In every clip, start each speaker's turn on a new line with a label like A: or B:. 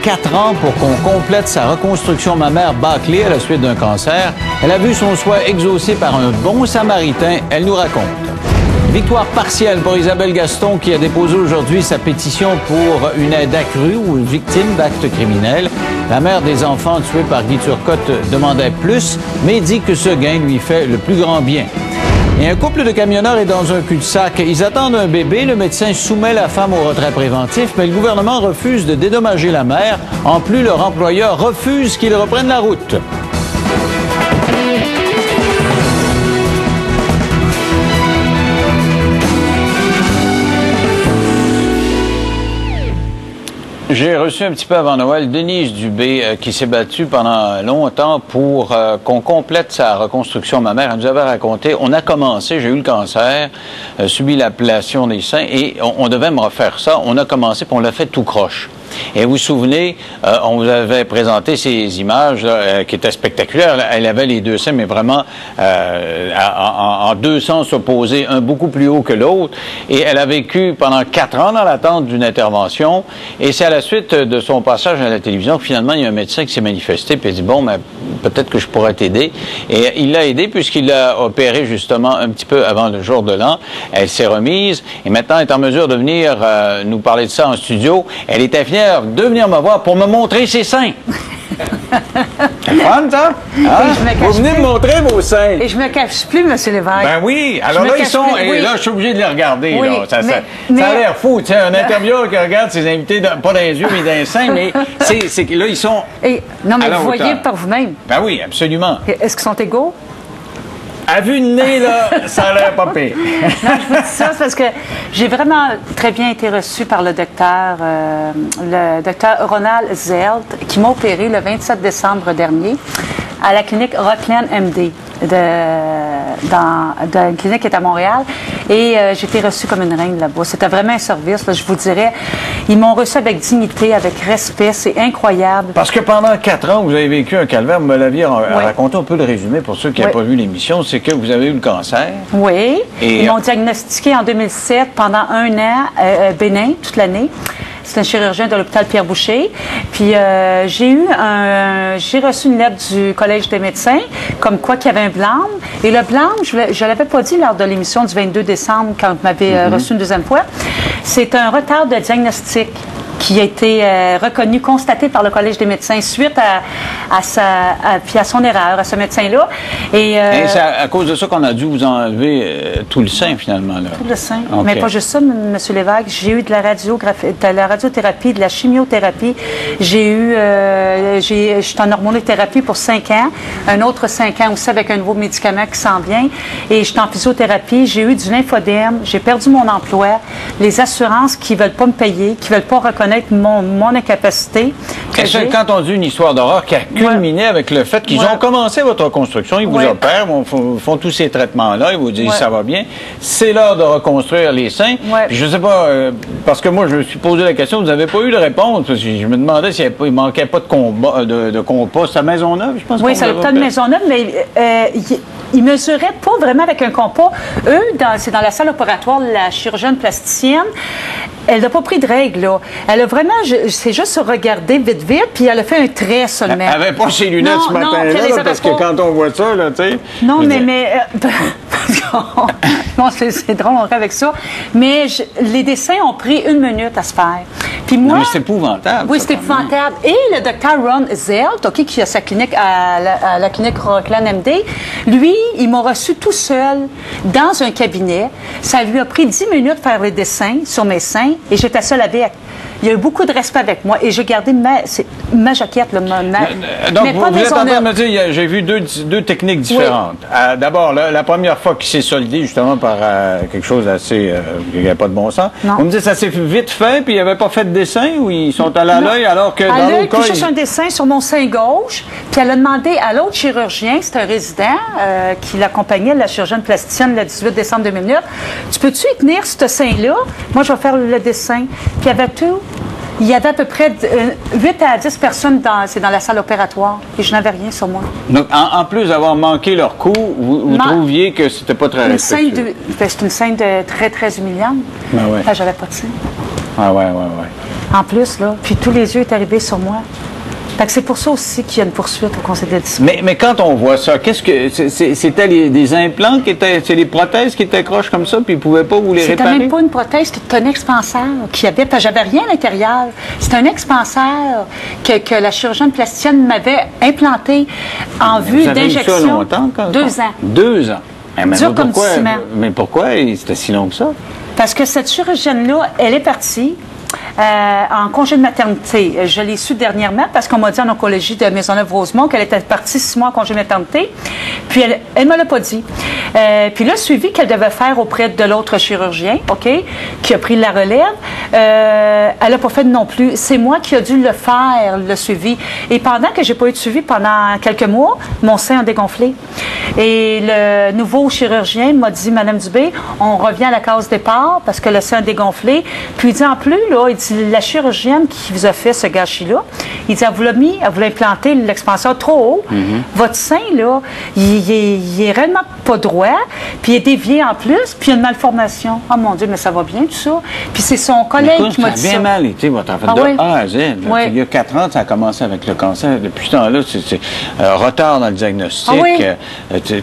A: 4 ans pour qu'on complète sa reconstruction mammaire bâclée à la suite d'un cancer. Elle a vu son souhait exaucé par un bon samaritain. Elle nous raconte. Victoire partielle pour Isabelle Gaston qui a déposé aujourd'hui sa pétition pour une aide accrue aux victimes d'actes criminels. La mère des enfants tués par Guy Turcotte demandait plus, mais dit que ce gain lui fait le plus grand bien. Et un couple de camionneurs est dans un cul-de-sac. Ils attendent un bébé. Le médecin soumet la femme au retrait préventif, mais le gouvernement refuse de dédommager la mère. En plus, leur employeur refuse qu'ils reprennent la route. J'ai reçu un petit peu avant Noël Denise Dubé qui s'est battue pendant longtemps pour qu'on complète sa reconstruction mammaire. Elle nous avait raconté, on a commencé, j'ai eu le cancer, subi l'ablation des seins et on devait me refaire ça. On a commencé puis on l'a fait tout croche. Et vous vous souvenez, on vous avait présenté ces images là, qui étaient spectaculaires. Elle avait les deux seins, mais vraiment en deux sens opposés, un beaucoup plus haut que l'autre. Et elle a vécu pendant 4 ans dans l'attente d'une intervention. Et c'est à la suite de son passage à la télévision que finalement, il y a un médecin qui s'est manifesté et a dit, bon, ben, peut-être que je pourrais t'aider. Et il l'a aidé puisqu'il l'a opéré justement un petit peu avant le jour de l'an. Elle s'est remise et maintenant elle est en mesure de venir nous parler de ça en studio. Elle était fière de venir me voir pour me montrer ses seins. C'est fun, ça? Hein? Vous venez me montrer vos seins.
B: Et je me cache plus, M. Lévesque.
A: Ben oui. Alors là, ils sont... Plus, oui. Et là, je suis obligé de les regarder.
B: Oui,
A: là. Ça a l'air fou. Tu sais, un intervieweur qui regarde ses invités, pas dans les yeux, mais dans les seins, mais c'est là, ils sont...
B: Non, mais vous voyez par vous-même.
A: Ben oui, absolument.
B: Est-ce qu'ils sont égaux?
A: À vue de nez, là, ça a l'air pas pire.
B: Non, je vous dis ça, c'est parce que j'ai vraiment très bien été reçue par le docteur Ronald Zelt, qui m'a opéré le 27 décembre dernier à la clinique Rockland MD, dans une clinique qui est à Montréal. Et j'ai été reçue comme une reine là-bas. C'était vraiment un service, là, je vous dirais. Ils m'ont reçue avec dignité, avec respect. C'est incroyable.
A: Parce que pendant 4 ans, vous avez vécu un calvaire. Vous me l'aviez raconté un peu le résumé pour ceux qui n'avaient pas vu l'émission. C'est que vous avez eu le cancer.
B: Oui. Et ils m'ont diagnostiqué en 2007 pendant 1 an, bénin, toute l'année. C'est un chirurgien de l'hôpital Pierre-Boucher. Puis j'ai reçu une lettre du Collège des médecins, comme quoi qu'il y avait un blâme. Et le blâme, je ne l'avais pas dit lors de l'émission du 22 décembre, quand vous m'avez reçu une deuxième fois, c'est un retard de diagnostic qui a été reconnu, constaté par le Collège des médecins suite à son erreur, à ce médecin-là. Et
A: c'est à cause de ça qu'on a dû vous enlever tout le sein, finalement. Là.
B: Tout le sein.
A: Okay.
B: Mais pas juste ça, M. Lévesque. J'ai eu de la radiothérapie, de la chimiothérapie. Je suis en hormonothérapie pour 5 ans. Un autre 5 ans aussi avec un nouveau médicament qui s'en vient. Et je suis en physiothérapie. J'ai eu du lymphodème. J'ai perdu mon emploi. Les assurances qui ne veulent pas me payer, qui ne veulent pas reconnaître mon incapacité.
A: Quand on dit une histoire d'horreur qui a culminé avec le fait qu'ils ont commencé votre reconstruction, ils vous opèrent, font tous ces traitements-là, ils vous disent ça va bien, c'est l'heure de reconstruire les seins. Puis je sais pas, parce que moi je me suis posé la question, vous n'avez pas eu de réponse, parce que je me demandais s'il ne manquait pas de compas. C'est à Maisonneuve, je pense.
B: Oui, c'est l'hôpital de Maisonneuve, mais ils mesuraient pas vraiment avec un compas. Eux, c'est dans la salle opératoire, la chirurgienne plasticienne, elle n'a pas pris de règle, là. Elle a vraiment, c'est juste regardé vite, puis elle a fait un trait seulement.
A: Elle n'avait pas ses lunettes ce matin-là, parce que quand on voit ça, là, tu sais...
B: Non, mais bon, c'est drôle, on rêve avec ça. Mais les dessins ont pris 1 minute à se faire. Puis moi...
A: Non, mais c'est épouvantable.
B: Oui, c'est épouvantable. Et le docteur Ron Zelt, qui a sa clinique à la clinique Rockland MD, lui, il m'a reçu tout seul dans un cabinet. Ça lui a pris 10 minutes de faire les dessins sur mes seins et j'étais seule avec. Il y a eu beaucoup de respect avec moi et j'ai gardé ma jaquette. Donc, mais
A: vous êtes en train de me dire, j'ai vu deux techniques différentes. Oui. D'abord, la première fois qui s'est soldée justement par quelque chose d'assez... qui n'avait pas de bon sens. Non. Vous me dites, ça s'est vite fait, puis ils n'avaient pas fait de dessin ou ils sont allés à l'œil alors que dans l'autre cas...
B: Puis j'ai un dessin sur mon sein gauche, puis elle a demandé à l'autre chirurgien, c'est un résident qui l'accompagnait, la chirurgienne plasticienne, le 18 décembre 2009, tu peux-tu y tenir ce sein-là? Moi, je vais faire le dessin. Puis il y avait tout. Il y avait à peu près 8 à 10 personnes dans la salle opératoire et je n'avais rien sur moi. Donc,
A: en plus d'avoir manqué leur coup, vous trouviez que c'était pas très respectueux?
B: C'est une scène très, très humiliante.
A: Ben ouais.
B: J'avais pas de sein.
A: Ah ouais.
B: En plus, là. Puis tous les yeux étaient arrivés sur moi. Fait que c'est pour ça aussi qu'il y a une poursuite au Conseil de la discipline.
A: Mais quand on voit ça, qu'est-ce que c'était des implants qui étaient, c'est des prothèses qui étaient croches comme ça, puis ils pouvaient pas vous les réparer?
B: C'était même pas une prothèse, c'était un expanseur qui avait, parce que j'avais rien à l'intérieur. C'était un expanseur que la chirurgienne plasticienne m'avait implanté en vue d'injection.
A: Ça longtemps,
B: 2 ans.
A: 2 ans.
B: Dur comme du ciment.
A: Mais pourquoi c'était si long que ça?
B: Parce que cette chirurgienne-là, elle est partie. En congé de maternité. Je l'ai su dernièrement parce qu'on m'a dit en oncologie de Maisonneuve-Rosemont qu'elle était partie 6 mois en congé de maternité. Puis elle ne me l'a pas dit. Puis le suivi qu'elle devait faire auprès de l'autre chirurgien, OK, qui a pris la relève, elle n'a pas fait non plus. C'est moi qui ai dû le faire, le suivi. Et pendant que j'ai pas eu de suivi pendant quelques mois, mon sein a dégonflé. Et le nouveau chirurgien m'a dit, Madame Dubé, on revient à la case départ parce que le sein a dégonflé. Puis il dit en plus, là, il dit, la chirurgienne qui vous a fait ce gâchis-là, il dit, elle vous l'a implanté l'expanseur trop haut. Votre sein, là, il est réellement pas droit, puis il est dévié en plus, puis il y a une malformation. Oh mon Dieu, mais ça va bien tout ça. Puis c'est son collègue qui m'a dit ça.
A: Ça a bien mal été, votre enfant, de A à Z. Oui. Il y a 4 ans, ça a commencé avec le cancer. Depuis ce temps-là, c'est retard dans le diagnostic.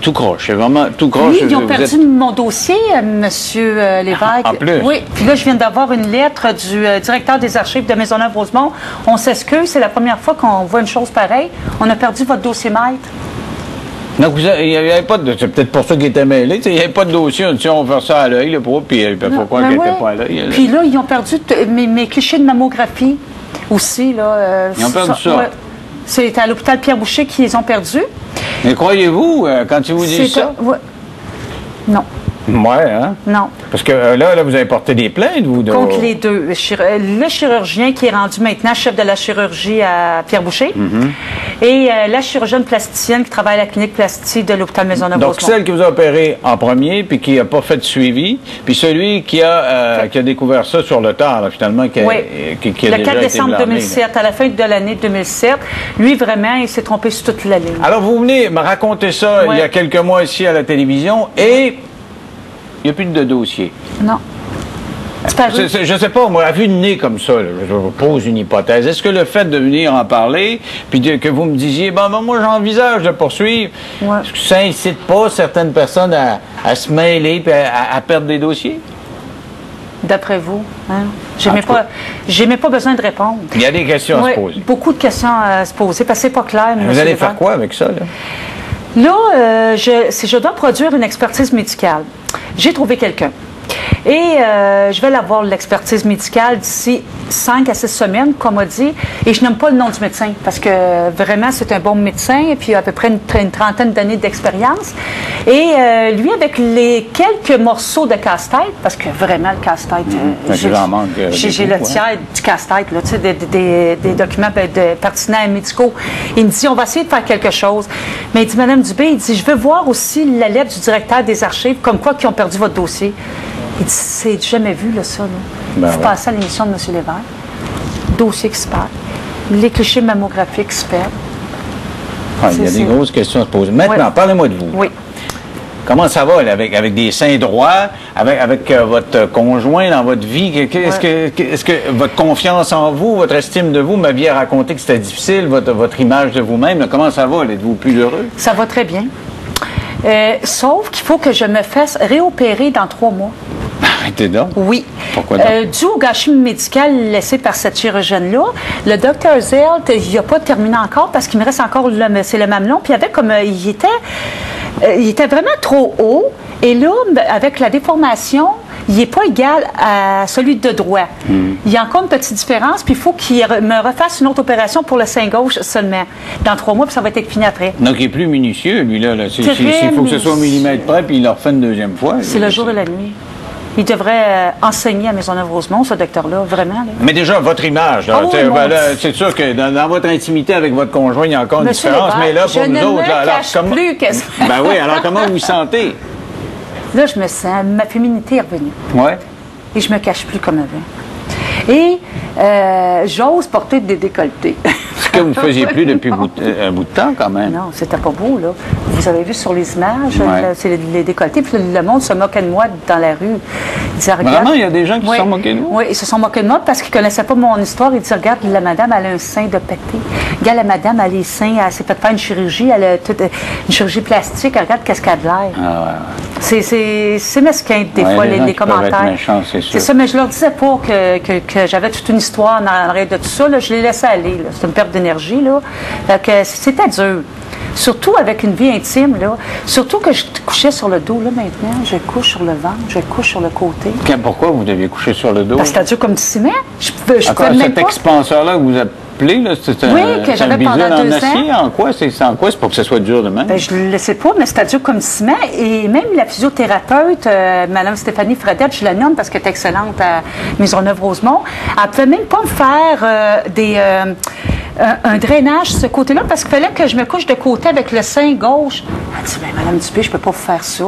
A: Tout croche. C'est vraiment tout croche.
B: Oui, ils ont perdu mon dossier, M. Lévesque.
A: En plus?
B: Oui. Puis là, je viens d'avoir une lettre du directeur des archives de Maisonneuve-Rosemont. On s'excuse, c'est la première fois qu'on voit une chose pareille. On a perdu votre dossier maître.
A: Donc, il n'y avait pas de. C'est peut-être pour ça qu'il était mêlé. Il n'y avait pas de dossier. On va faire ça à l'œil, puis il faut croire qu'il n'était pas à l'œil.
B: Puis là, ils ont perdu mes clichés de mammographie aussi. Là,
A: ils ont perdu ça. Ouais.
B: C'est à l'hôpital Pierre-Boucher qu'ils les ont perdus.
A: Mais croyez-vous, quand ils vous disent ça?
B: Non.
A: Ouais, hein?
B: Non.
A: Parce que là, vous avez porté des plaintes, vous?
B: Contre les deux. Le chirurgien qui est rendu maintenant chef de la chirurgie à Pierre-Boucher et la chirurgienne plasticienne qui travaille à la clinique plastique de l'hôpital Maisonneuve-Rosemont.
A: Donc, celle qui vous a opéré en premier puis qui n'a pas fait de suivi, puis celui qui a découvert ça sur le tard, là, finalement, qui a
B: le 4 décembre 2007, à la fin de l'année 2007, lui, vraiment, il s'est trompé sur toute la ligne.
A: Alors, vous venez me raconter ça il y a quelques mois ici à la télévision et... Il n'y a plus de dossier.
B: Non.
A: Je ne sais pas, moi, à vue de nez comme ça, là, je vous pose une hypothèse. Est-ce que le fait de venir en parler, puis que vous me disiez, moi, j'envisage de poursuivre, est-ce que ça incite pas certaines personnes à se mêler et à perdre des dossiers?
B: D'après vous, hein? J'ai même pas besoin de répondre.
A: Il y a des questions à se poser.
B: Beaucoup de questions à se poser, parce que c'est pas clair.
A: Vous allez faire quoi avec ça, là?
B: Là, je dois produire une expertise médicale. J'ai trouvé quelqu'un. Et je vais l'avoir, l'expertise médicale, d'ici 5 à 6 semaines, comme on dit. Et je n'aime pas le nom du médecin, parce que vraiment, c'est un bon médecin, et puis à peu près une trentaine d'années d'expérience. Et lui, avec les quelques morceaux de casse-tête, parce que vraiment, le casse-tête, j'ai le tiers du casse-tête, là, tu sais, des documents pertinents et médicaux. Il me dit, on va essayer de faire quelque chose. Mais il dit, Madame Dubé, il dit, je veux voir aussi la lettre du directeur des archives, comme quoi qu'ils ont perdu votre dossier. Il dit, c'est jamais vu, là, ça. Vous passez à l'émission de M. Lévesque. Dossier qui se perd. Les clichés mammographiques qui se perdent.
A: Il y a des grosses questions à se poser. Maintenant, parlez-moi de vous.
B: Oui.
A: Comment ça va là, avec des seins droits, avec votre conjoint dans votre vie? Est-ce que votre confiance en vous, votre estime de vous, m'aviez raconté que c'était difficile, votre image de vous-même? Comment ça va? Êtes-vous plus heureux?
B: Ça va très bien. Sauf qu'il faut que je me fasse réopérer dans 3 mois.
A: Arrêtez donc.
B: Oui.
A: Pourquoi donc?
B: Dû au gâchis médical laissé par cette chirurgienne-là, le docteur Zelt, il n'a pas terminé encore parce qu'il me reste encore c'est le mamelon. Puis avec comme il était vraiment trop haut. Et là, avec la déformation, il n'est pas égal à celui de droit. Il y a encore une petite différence, puis il faut qu'il me refasse une autre opération pour le sein gauche seulement. Dans 3 mois, puis ça va être fini après.
A: Donc, il est plus minutieux, lui-là. S'il faut que ce soit au millimètre près, puis il le refait une deuxième fois.
B: C'est le jour et la nuit. Il devrait enseigner à Maisonneuve-Rosemont, ce docteur-là, vraiment. Là.
A: Mais déjà, votre image, c'est sûr que dans votre intimité avec votre conjoint, il y a encore une différence. Mais là, pour nous autres, ben oui, alors comment vous vous sentez?
B: Là, je me sens, ma féminité est revenue.
A: Oui.
B: Et je me cache plus comme avant. Et j'ose porter des décolletés.
A: Ce que vous ne faisiez plus depuis un bout de temps, quand même.
B: Non, c'était pas beau, là. Vous avez vu sur les images,
A: Ouais.
B: c'est les décolletés, puis le monde se moquait de moi dans la rue. Il disait, regarde...
A: Vraiment, il y a des gens qui se sont moqués de vous?
B: Oui, ils se sont moqués de moi parce qu'ils ne connaissaient pas mon histoire. Ils disaient, regarde, la madame, elle a un sein de pété. Regarde, la madame, elle a les seins, elle s'est fait faire une chirurgie, elle a une chirurgie plastique. Regarde, qu'est-ce qu'elle a de l'air.
A: Ah, ouais.
B: C'est mesquin, des fois,
A: les gens
B: les
A: qui peuvent être
B: commentaires.
A: méchants, c'est sûr.
B: C'est ça, mais je leur disais pas que j'avais toute une histoire en arrière de tout ça. Là. Je les laissais aller. C'est une perte d'énergie. Là. Fait que c'était dur. Surtout avec une vie intime. Là. Surtout que je couchais sur le dos. Là, maintenant, je couche sur le ventre, je couche sur le côté.
A: Pourquoi vous deviez coucher sur le dos?
B: Parce que c'était dur comme du ciment. Je pouvais
A: Encore,
B: même
A: cet
B: pas...
A: expanseur-là que vous appelez, là, c'est un,
B: Oui, que j'avais pendant
A: bidule en
B: 2
A: acier.
B: ans.
A: En quoi? C'est en quoi? C'est pour que ce soit dur de même?
B: Ben, je ne le sais pas, mais c'était dur comme du ciment. Et même la physiothérapeute, Mme Stéphanie Fredette, je la nomme parce qu'elle est excellente à Maisonneuve-Rosemont, elle ne pouvait même pas me faire un drainage ce côté-là parce qu'il fallait que je me couche de côté avec le sein gauche. Elle dit, bien, Mme Dubé, je ne peux pas vous faire ça.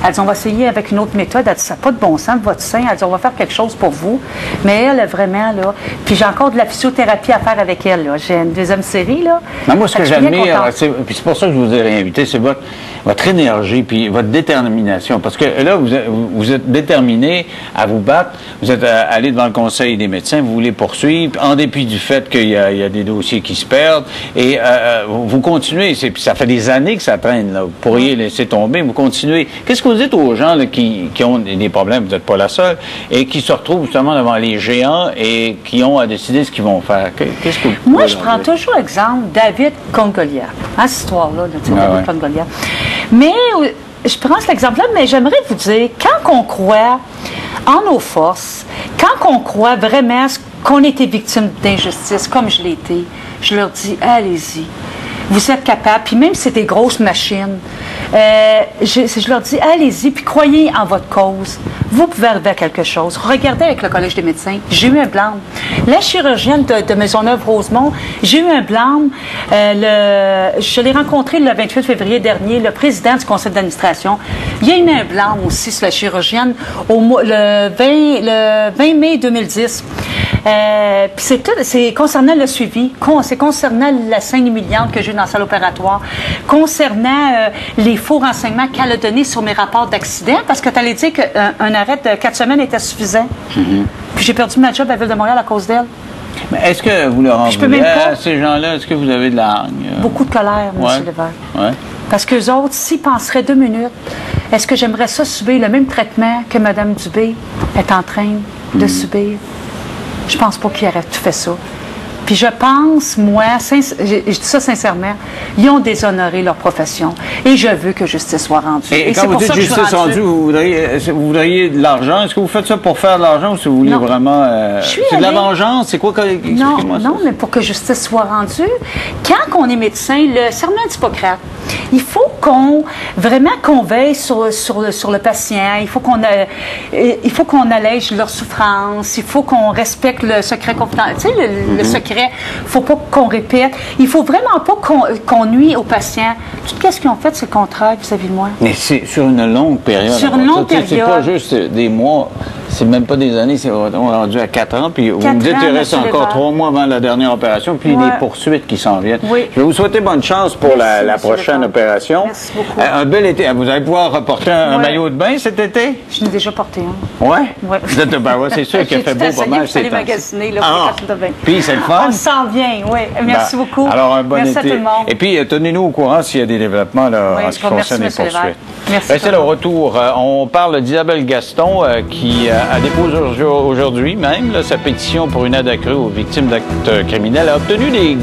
B: Elle dit, on va essayer avec une autre méthode. Elle dit, ça n'a pas de bon sens, votre sein. Elle dit, on va faire quelque chose pour vous. Mais elle, vraiment, là, puis j'ai encore de la physiothérapie à faire avec elle. Là. J'ai une deuxième série, là.
A: Non, moi, ce que j'admire,
B: puis
A: c'est pour ça que je vous ai réinvité, c'est votre énergie puis votre détermination. Parce que là, vous êtes déterminé à vous battre. Vous êtes allé devant le Conseil des médecins, vous voulez poursuivre, en dépit du fait qu'il y a des dossiers qui se perdent. Et vous continuez. Ça fait des années que ça traîne. Là. Vous pourriez laisser tomber, vous continuez. Qu'est-ce que vous dites aux gens là, qui ont des problèmes, vous n'êtes pas la seule, et qui se retrouvent justement devant les géants et qui ont à décider ce qu'ils vont faire? Qu'est-ce que vous
B: Moi, je prends toujours exemple David contre Goliath. Hein, cette histoire-là, David contre Goliath. Mais je prends cet exemple-là, mais j'aimerais vous dire, quand on croit en nos forces, quand on croit vraiment qu'on était victime d'injustice, comme je l'ai été, je leur dis, allez-y. Vous êtes capables, puis même si c'est des grosses machines, je leur dis, allez-y, puis croyez en votre cause. Vous pouvez arriver à quelque chose. Regardez avec le Collège des médecins, j'ai eu un blâme. La chirurgienne de Maisonneuve-Rosemont, j'ai eu un blâme. Je l'ai rencontré le 28 février dernier, le président du conseil d'administration. Il y a eu un blâme aussi sur la chirurgienne le 20 mai 2010. Puis c'est concernant le suivi, c'est concernant la scène humiliante que j'ai eu dans la salle opératoire, concernant les faux renseignements qu'elle a donnés sur mes rapports d'accident, parce que tu allais dire qu'un arrêt de 4 semaines était suffisant. Puis j'ai perdu ma job à la Ville de Montréal à cause d'elle.
A: Mais est-ce que vous leur en voulez à ces gens-là? Est-ce que vous avez de la hargne?
B: Beaucoup de colère, M. Lévesque.
A: Ouais.
B: Parce qu'eux autres, s'ils penseraient 2 minutes, est-ce que j'aimerais ça subir le même traitement que Mme Dubé est en train de subir? Je pense pas qu'ils auraient tout fait ça. Puis je pense, moi, je dis ça sincèrement, ils ont déshonoré leur profession. Et je veux que justice soit rendue.
A: Et quand vous dites justice rendue, vous voudriez de l'argent. Est-ce que vous faites ça pour faire de l'argent ou si vous voulez vraiment... c'est de la vengeance? C'est quoi?
B: Non, mais pour que justice soit rendue, quand on est médecin, le serment d'Hippocrate, il faut qu'on veille sur le patient, il faut qu'on allège leur souffrance, il faut qu'on respecte le secret confidentiel. Tu sais, le secret, il ne faut pas qu'on répète. Il ne faut vraiment pas qu'on nuit aux patients. Tout ce qu'ils ont fait, c'est le contraire vis-à-vis de moi.
A: Mais c'est sur une longue période.
B: Sur une longue période.
A: C'est pas juste des mois, c'est même pas des années, on est rendu à 4 ans. Puis vous me dites qu'il reste encore 3 mois avant la dernière opération, puis des poursuites qui s'en viennent.
B: Oui.
A: Je vais vous souhaiter bonne chance pour la prochaine opération.
B: Merci beaucoup.
A: Un bel été. Vous allez pouvoir reporter un maillot de bain cet été?
B: Je n'ai déjà porté un.
A: Oui?
B: Oui.
A: C'est sûr qu'il a fait beau pas mal.
B: J'ai magasiner là, pour de bain.
A: Puis c'est le fun.
B: On s'en vient, oui. Merci beaucoup.
A: Alors, un bon été.
B: Merci à tout le monde.
A: Et puis, tenez-nous au courant s'il y a des développements là, en ce qui concerne les poursuites.
B: Merci.
A: C'est le retour. On parle d'Isabelle Gaston qui a déposé aujourd'hui même sa pétition pour une aide accrue aux victimes d'actes criminels. A obtenu des